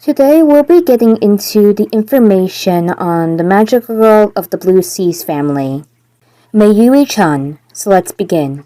Today we'll be getting into the information on the magical girl of the Blue Seas family, Meiyui Chun. So let's begin.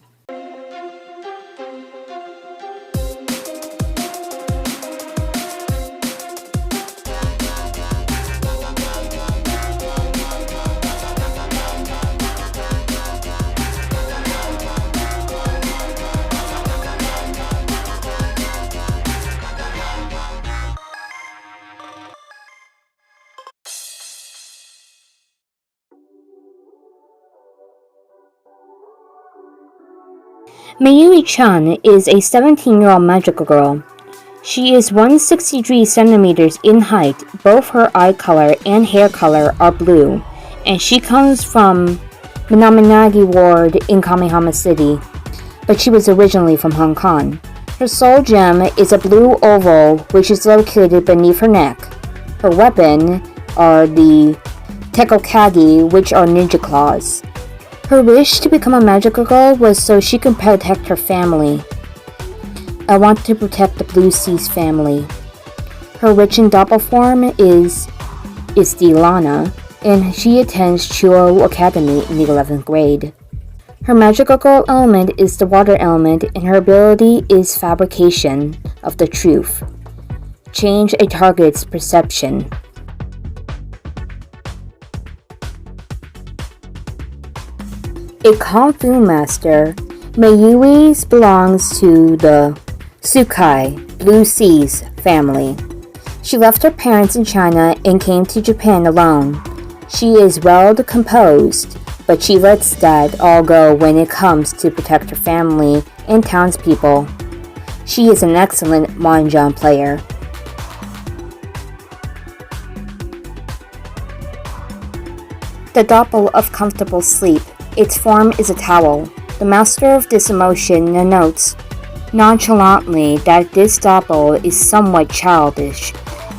Meiyui Chun is a 17-year-old magical girl. She is 163 centimeters in height. Both her eye color and hair color are blue, and she comes from Minaminagi Ward in Kamihama City, but she was originally from Hong Kong. Her soul gem is a blue oval which is located beneath her neck. Her weapon are the tekokagi, which are ninja claws. Her wish to become a magical girl was so she could protect her family. I want to protect the Blue Seas family. Her witch doppel form is Delanna, and she attends Chuo Academy in the 11th grade. Her magical girl element is the water element, and her ability is fabrication of the truth. Change a target's perception. A Kung Fu master, Meiyui belongs to the Sukai, Blue Seas family. She left her parents in China and came to Japan alone. She is well composed, but she lets that all go when it comes to protect her family and townspeople. She is an excellent mahjong player. The doppel of comfortable sleep. Its form is a towel. The master of this emotion notes nonchalantly that this doppel is somewhat childish,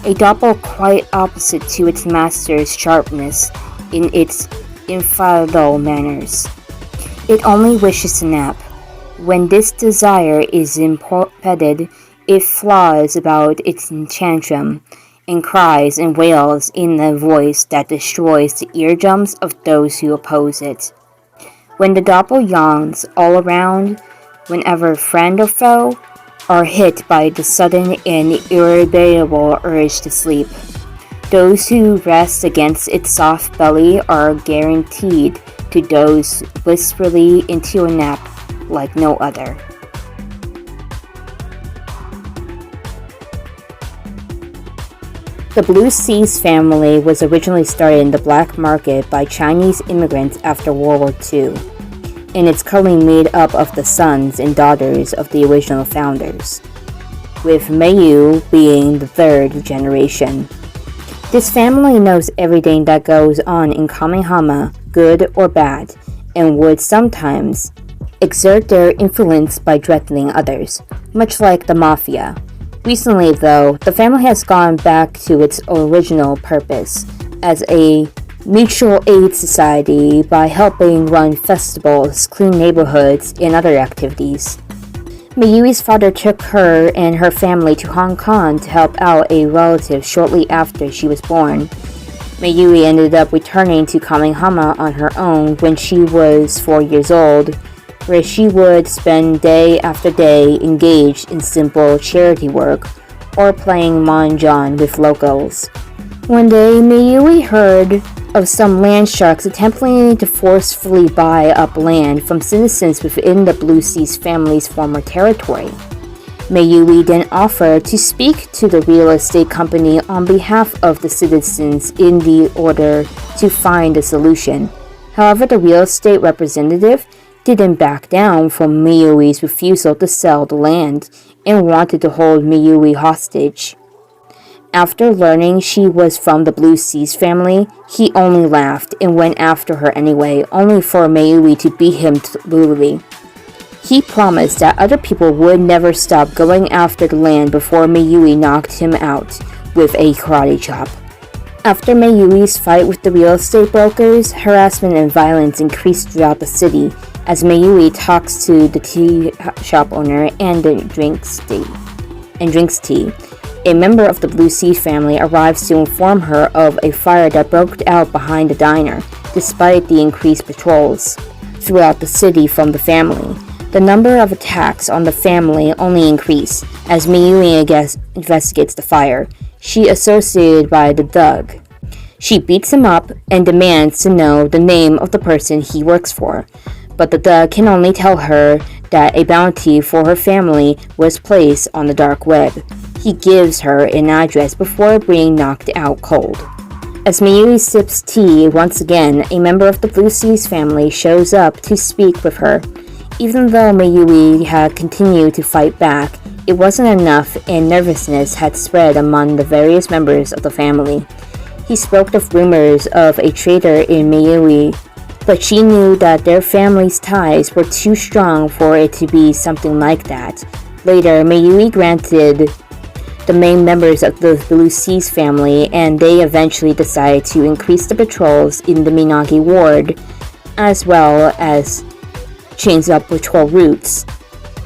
a doppel quite opposite to its master's sharpness in its infidel manners. It only wishes to nap. When this desire is impeded, it flaws about its tantrum and cries and wails in a voice that destroys the eardrums of those who oppose it. When the doppel yawns all around, whenever friend or foe are hit by the sudden and irritable urge to sleep, those who rest against its soft belly are guaranteed to doze wistfully into a nap like no other. The Blue Seas family was originally started in the black market by Chinese immigrants after World War II, and it's currently made up of the sons and daughters of the original founders, with Meiyui being the third generation. This family knows everything that goes on in Kamihama, good or bad, and would sometimes exert their influence by threatening others, much like the mafia. Recently, though, the family has gone back to its original purpose as a mutual aid society by helping run festivals, clean neighborhoods, and other activities. Meiyui's father took her and her family to Hong Kong to help out a relative shortly after she was born. Meiyui ended up returning to Kamihama on her own when she was 4 years old, where she would spend day after day engaged in simple charity work or playing mahjong with locals. One day, Meiyui heard of some land sharks attempting to forcefully buy up land from citizens within the Blue Seas family's former territory. Meiyui then offered to speak to the real estate company on behalf of the citizens in the order to find a solution. However, the real estate representative didn't back down from Meiyui's refusal to sell the land and wanted to hold Meiyui hostage. After learning she was from the Blue Seas family, he only laughed and went after her anyway, only for Meiyui to beat him brutally. He promised that other people would never stop going after the land before Meiyui knocked him out with a karate chop. After Meiyui's fight with the real estate brokers, harassment and violence increased throughout the city as Meiyui talks to the tea shop owner and drinks tea. A member of the Blue Sea family arrives to inform her of a fire that broke out behind the diner, despite the increased patrols throughout the city from the family. The number of attacks on the family only increase as Meiyui investigates the fire. She associated by the thug. She beats him up and demands to know the name of the person he works for, but the thug can only tell her that a bounty for her family was placed on the dark web. He gives her an address before being knocked out cold. As Meiyui sips tea once again, a member of the Blue Seas family shows up to speak with her. Even though Meiyui had continued to fight back, it wasn't enough and nervousness had spread among the various members of the family. He spoke of rumors of a traitor in Meiyui, but she knew that their family's ties were too strong for it to be something like that. Later, Meiyui granted the main members of the Blue Seas family, and they eventually decided to increase the patrols in the Minagi ward, as well as change up patrol routes.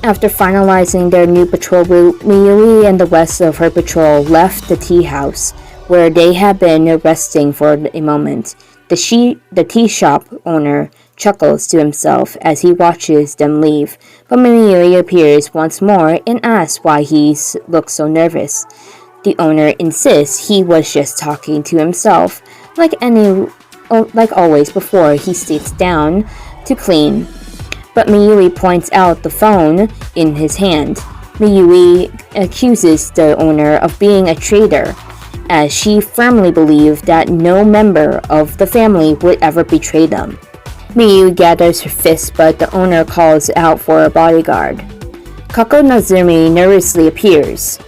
After finalizing their new patrol route, Meiyui and the rest of her patrol left the tea house, where they had been resting for a moment. The tea shop owner chuckles to himself as he watches them leave, but Meiyui appears once more and asks why he looks so nervous. The owner insists he was just talking to himself, like always before he sits down to clean. But Meiyui points out the phone in his hand. Meiyui accuses the owner of being a traitor, as she firmly believed that no member of the family would ever betray them. Meiyui gathers her fists, but the owner calls out for a bodyguard. Kako Nazumi nervously appears.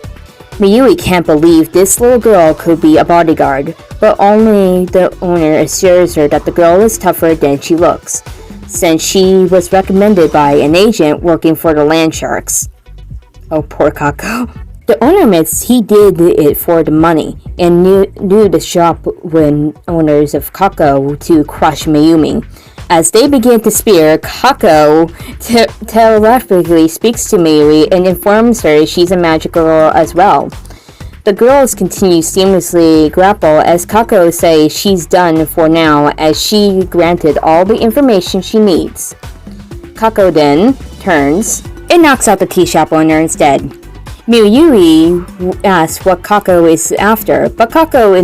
Meiyui can't believe this little girl could be a bodyguard, but only the owner assures her that the girl is tougher than she looks, since she was recommended by an agent working for the land sharks. Oh, poor Kako. The owner admits he did it for the money and knew the shop owners of Kako to crush Meiyui. As they begin to spear, Kako telepathically speaks to Meiyui and informs her she's a magical girl as well. The girls continue seamlessly grapple as Kako says she's done for now as she granted all the information she needs. Kako then turns and knocks out the tea shop owner instead. Meiyui asks what Kako is after, but Kako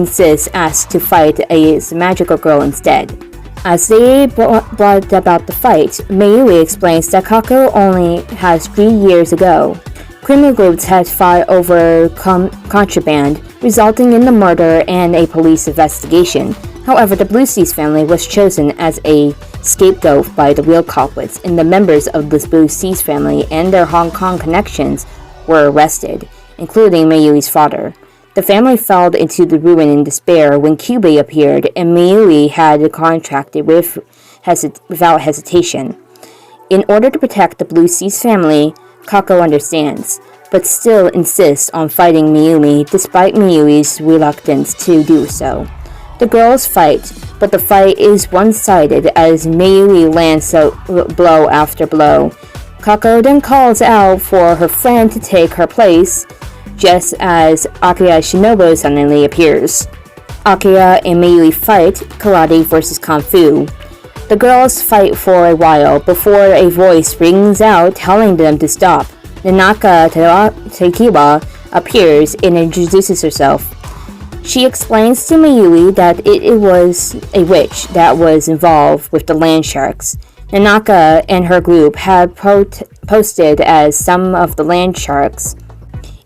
asks to fight a magical girl instead. As they brought about the fight, Meiyui explains that Kako only has 3 years ago. Criminal groups had fought over contraband, resulting in the murder and a police investigation. However, the Blue Seas family was chosen as a scapegoat by the real culprits, and the members of the Blue Seas family and their Hong Kong connections were arrested, including Meiyui's father. The family fell into the ruin in despair when Kyubey appeared, and Meiyui had contracted without hesitation. In order to protect the Blue Seas family, Kako understands, but still insists on fighting Meiyui despite Meiyui's reluctance to do so. The girls fight, but the fight is one-sided as Meiyui lands blow after blow. Kako then calls out for her friend to take her place, just as Akira Shinobu suddenly appears. Akira and Meiyui fight karate versus kung fu. The girls fight for a while before a voice rings out telling them to stop. Nanaka Tekiwa appears and introduces herself. She explains to Meiyui that it was a witch that was involved with the land sharks. Nanaka and her group had posted as some of the land sharks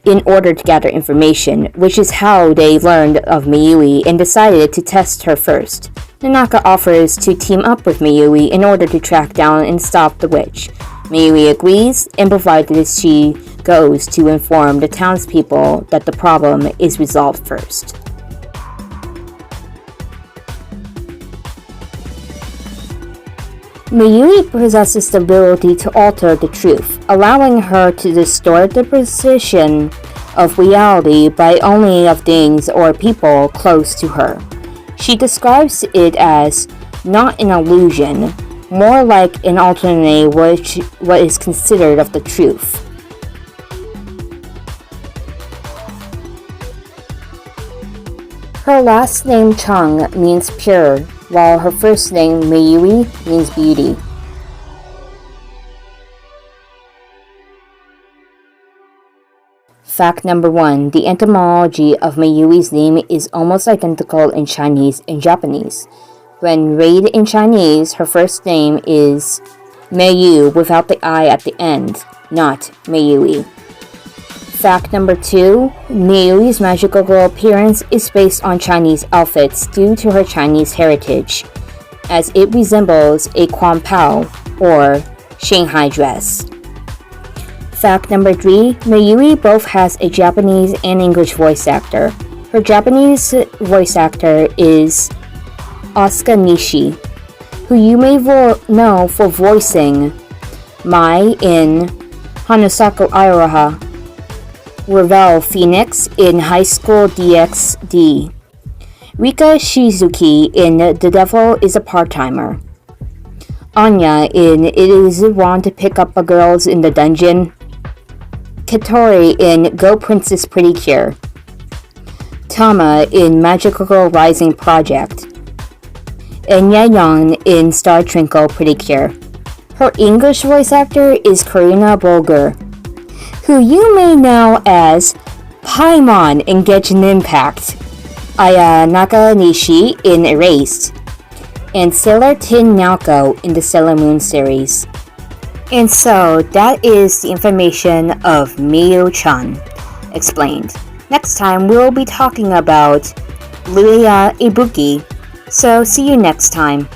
in order to gather information, which is how they learned of Meiyui and decided to test her first. Nanaka offers to team up with Meiyui in order to track down and stop the witch. Meiyui agrees, and provided she goes to inform the townspeople that the problem is resolved first. Meiyui possesses the ability to alter the truth, allowing her to distort the precision of reality by only of things or people close to her. She describes it as not an illusion, more like an alternate what is considered of the truth. Her last name Chung means pure, while her first name Meiyui means beauty. Fact number 1. The etymology of Meiyui's name is almost identical in Chinese and Japanese. When read in Chinese, her first name is Meiyue without the I at the end, not Meiyui. Fact number 2. Meiyui's magical girl appearance is based on Chinese outfits due to her Chinese heritage, as it resembles a Quan Pao or Shanghai dress. Fact number 3. Meiyui both has a Japanese and English voice actor. Her Japanese voice actor is Asuka Nishi, who you may know for voicing Mai in Hanasaku Iroha, Ravel Phoenix in High School DxD, Rika Shizuki in The Devil is a Part-Timer, Anya in It Is Wrong to Pick Up a Girls in the Dungeon, Katori in Go Princess Pretty Cure, Tama in Magical Girl Rising Project, and Yaeyeon in Star Twinkle Pretty Cure. Her English voice actor is Karina Bulger, who you may know as Paimon in Genshin Impact, Aya Nakanishi in Erased, and Sailor Tin Naoko in the Sailor Moon series. And so, that is the information of Meiyui Chun explained. Next time, we'll be talking about Luia Ibuki. So, see you next time.